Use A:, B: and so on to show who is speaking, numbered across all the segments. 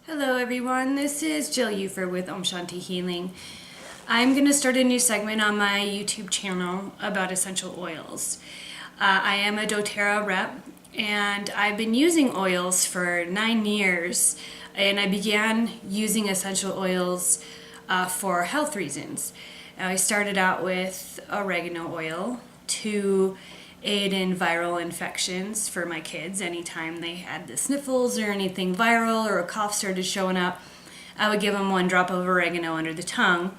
A: Hello everyone, this is Jill Ufer with Om Shanti Healing. I'm going to start a new segment on my YouTube channel about essential oils. I am a Doterra rep and I've been using oils for 9 years, and I began using essential oils for health reasons. I started out with oregano oil to aid in viral infections for my kids. Anytime they had the sniffles or anything viral or a cough started showing up, I would give them 1 drop of oregano under the tongue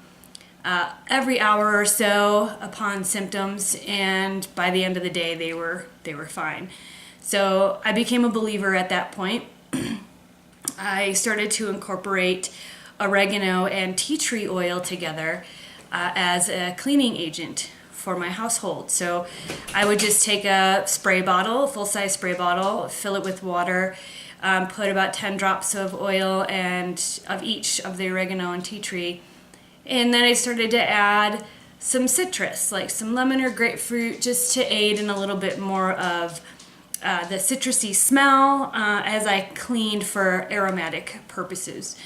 A: every hour or so upon symptoms, and by the end of the day they were fine. So I became a believer at that point. I started to incorporate oregano and tea tree oil together as a cleaning agent for my household. So I would just take a spray bottle, a full-size spray bottle, fill it with water, put about 10 drops of oil and of each of the oregano and tea tree, and then I started to add some citrus, like some lemon or grapefruit, just to aid in a little bit more of the citrusy smell as I cleaned for aromatic purposes.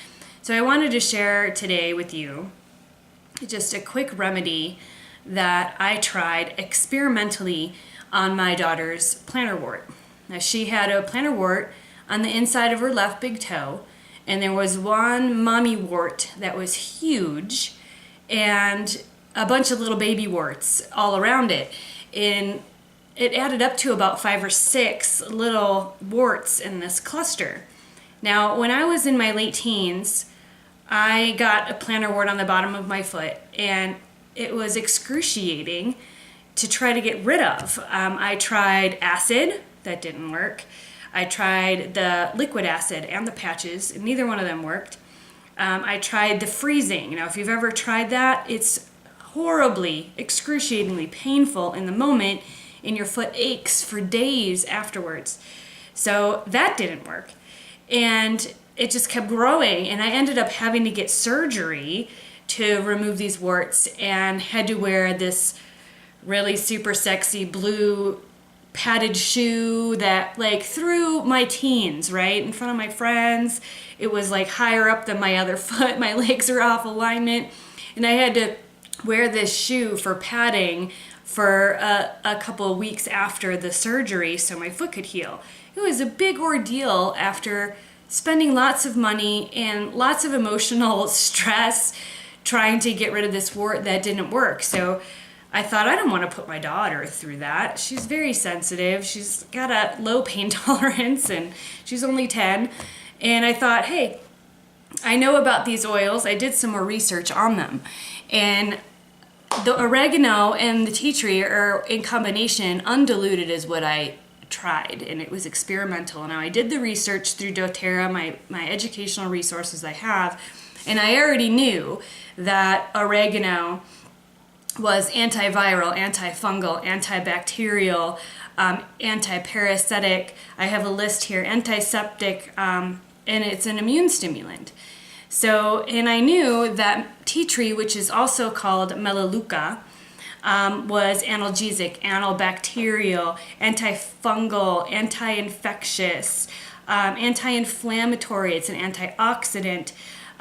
A: So I wanted to share today with you just a quick remedy that I tried experimentally on my daughter's plantar wart. Now, she had a plantar wart on the inside of her left big toe, and there was one mommy wart that was huge and a bunch of little baby warts all around it. And it added up to about 5 or 6 little warts in this cluster. Now, when I was in my late teens, I got a plantar wart on the bottom of my foot, and it was excruciating to try to get rid of. I tried acid, that didn't work. I tried the liquid acid and the patches, and neither one of them worked. I tried the freezing. Now, if you've ever tried that, it's horribly, excruciatingly painful in the moment, and your foot aches for days afterwards. So that didn't work. And it just kept growing, and I ended up having to get surgery to remove these warts, and had to wear this really super sexy blue padded shoe that, like, through my teens, right in front of my friends, it was like higher up than my other foot. My legs were off alignment, and I had to wear this shoe for padding for a couple of weeks after the surgery so my foot could heal. It was a big ordeal after spending lots of money and lots of emotional stress trying to get rid of this wart that didn't work. So I thought, I don't want to put my daughter through that. She's very sensitive. She's got a low pain tolerance, and she's only 10. And I thought, hey, I know about these oils. I did some more research on them. And the oregano and the tea tree are in combination, undiluted is what I tried, and it was experimental. Now, I did the research through doTERRA, my educational resources I have, and I already knew that oregano was antiviral, antifungal, antibacterial, antiparasitic. I have a list here, antiseptic, and it's an immune stimulant. So, and I knew that tea tree, which is also called melaleuca, was analgesic, antibacterial, antifungal, anti-infectious, anti-inflammatory. It's an antioxidant.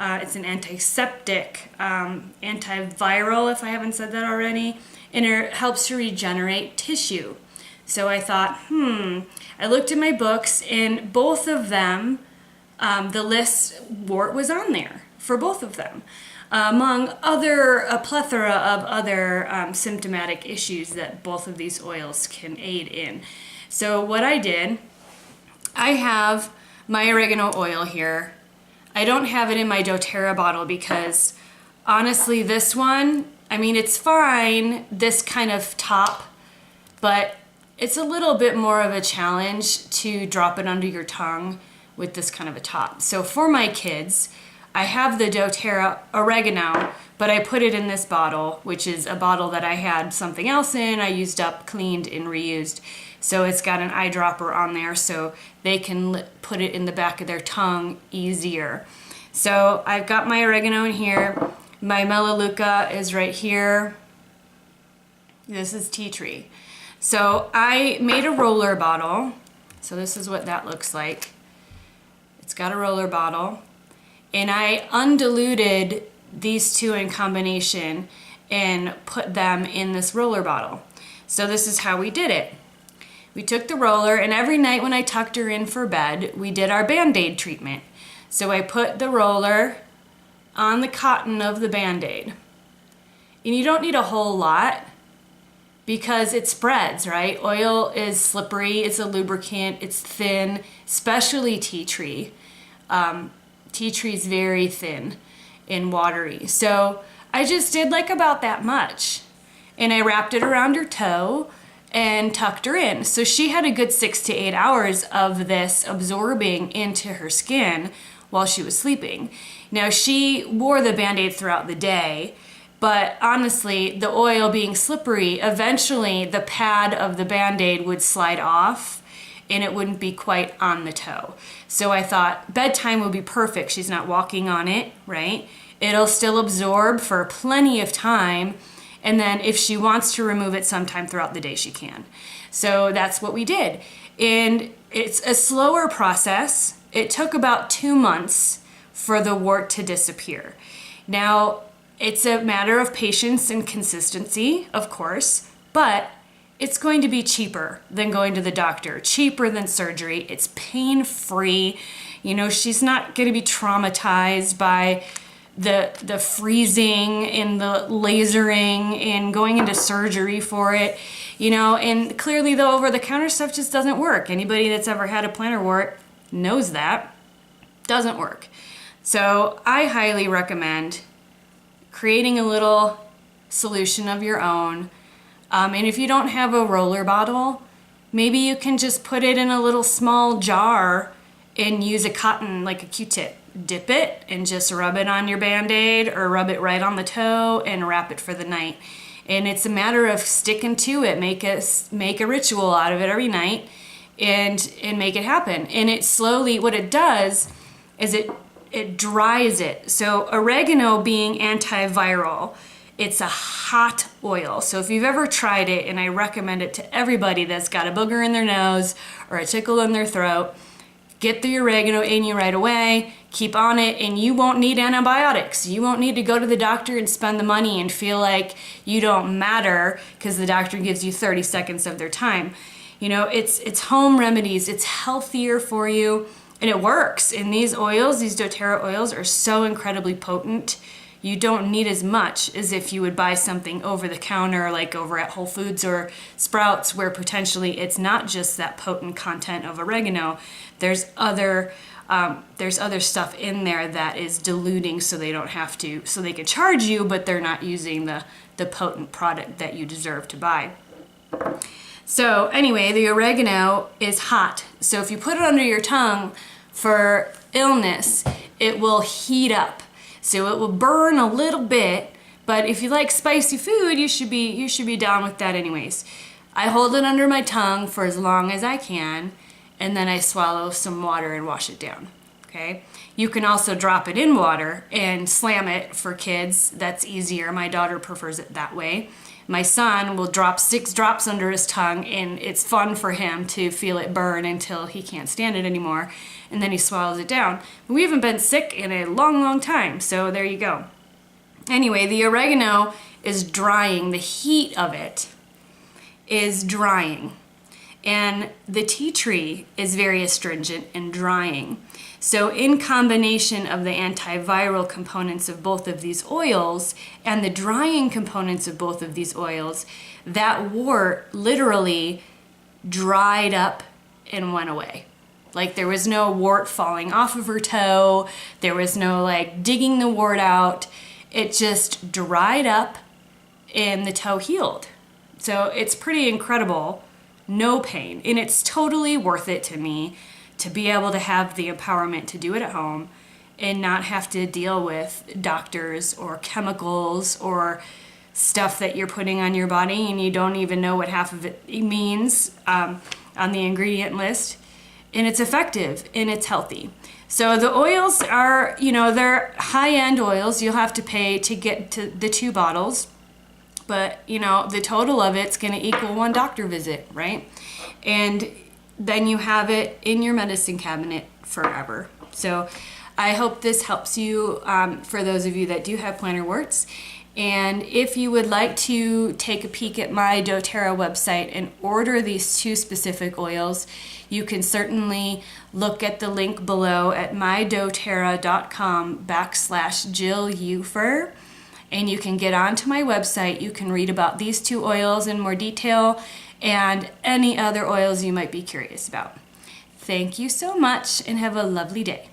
A: It's an antiseptic, antiviral, if I haven't said that already, and it helps to regenerate tissue. So I thought, I looked at my books, and both of them, the list wart was on there for both of them, among a plethora of other symptomatic issues that both of these oils can aid in. So what I did, I have my oregano oil here. I don't have it in my doTERRA bottle because, honestly, this one, I mean, it's fine, this kind of top, but it's a little bit more of a challenge to drop it under your tongue with this kind of a top. So for my kids, I have the doTERRA oregano, but I put it in this bottle, which is a bottle that I had something else in, I used up, cleaned, and reused. So it's got an eyedropper on there so they can put it in the back of their tongue easier. So I've got my oregano in here. My melaleuca is right here. This is tea tree. So I made a roller bottle. So this is what that looks like. It's got a roller bottle. And I undiluted these two in combination and put them in this roller bottle. So this is how we did it. We took the roller, and every night when I tucked her in for bed, we did our Band-Aid treatment. So I put the roller on the cotton of the Band-Aid. And you don't need a whole lot because it spreads, right? Oil is slippery, it's a lubricant, it's thin, especially tea tree. Tea tree is very thin and watery. So I just did like about that much. And I wrapped it around her toe and tucked her in. So she had a good 6 to 8 hours of this absorbing into her skin while she was sleeping. Now she wore the Band-Aid throughout the day, but honestly, the oil being slippery, eventually the pad of the Band-Aid would slide off and it wouldn't be quite on the toe. So I thought bedtime would be perfect. She's not walking on it, right? It'll still absorb for plenty of time. And then if she wants to remove it sometime throughout the day, she can. So that's what we did. And it's a slower process. It took about 2 months for the wart to disappear. Now, it's a matter of patience and consistency, of course, but it's going to be cheaper than going to the doctor, cheaper than surgery. It's pain-free. You know, she's not going to be traumatized by the freezing and the lasering and going into surgery for it, you know. And clearly the over-the-counter stuff just doesn't work. Anybody that's ever had a plantar wart knows that. Doesn't work. So I highly recommend creating a little solution of your own. And if you don't have a roller bottle, maybe you can just put it in a little small jar and use a cotton, like a Q-tip. Dip it and just rub it on your Band-Aid or rub it right on the toe and wrap it for the night. And it's a matter of sticking to it. Make a ritual out of it every night and make it happen. And it slowly, what it does is it dries it. So oregano being antiviral, it's a hot oil. So if you've ever tried it, and I recommend it to everybody that's got a booger in their nose or a tickle in their throat, get the oregano in you right away, keep on it, and you won't need antibiotics. You won't need to go to the doctor and spend the money and feel like you don't matter because the doctor gives you 30 seconds of their time. You know, it's home remedies, it's healthier for you, and it works. And these oils, these doTERRA oils, are so incredibly potent. You don't need as much as if you would buy something over the counter, like over at Whole Foods or Sprouts, where potentially it's not just that potent content of oregano. There's other stuff in there that is diluting, so they don't have to, so they can charge you, but they're not using the potent product that you deserve to buy. So anyway, the oregano is hot. So if you put it under your tongue for illness, it will heat up. So it will burn a little bit, but if you like spicy food, you should be down with that anyways. I hold it under my tongue for as long as I can, and then I swallow some water and wash it down, okay? You can also drop it in water and slam it for kids. That's easier. My daughter prefers it that way. My son will drop 6 drops under his tongue, and it's fun for him to feel it burn until he can't stand it anymore, and then he swallows it down. We haven't been sick in a long, long time, so there you go. Anyway, the oregano is drying. The heat of it is drying. And the tea tree is very astringent and drying. So in combination of the antiviral components of both of these oils and the drying components of both of these oils, that wart literally dried up and went away. Like there was no wart falling off of her toe. There was no like digging the wart out. It just dried up and the toe healed. So it's pretty incredible. No pain. And it's totally worth it to me to be able to have the empowerment to do it at home and not have to deal with doctors or chemicals or stuff that you're putting on your body and you don't even know what half of it means on the ingredient list. And it's effective and it's healthy. So the oils are, you know, they're high-end oils. You'll have to pay to get to the 2 bottles. But, you know, the total of it's going to equal 1 doctor visit, right? And then you have it in your medicine cabinet forever. So I hope this helps you for those of you that do have plantar warts. And if you would like to take a peek at my Doterra website and order these 2 specific oils, you can certainly look at the link below at mydoterra.com/JillUfer. And you can get onto my website. You can read about these 2 oils in more detail and any other oils you might be curious about. Thank you so much and have a lovely day.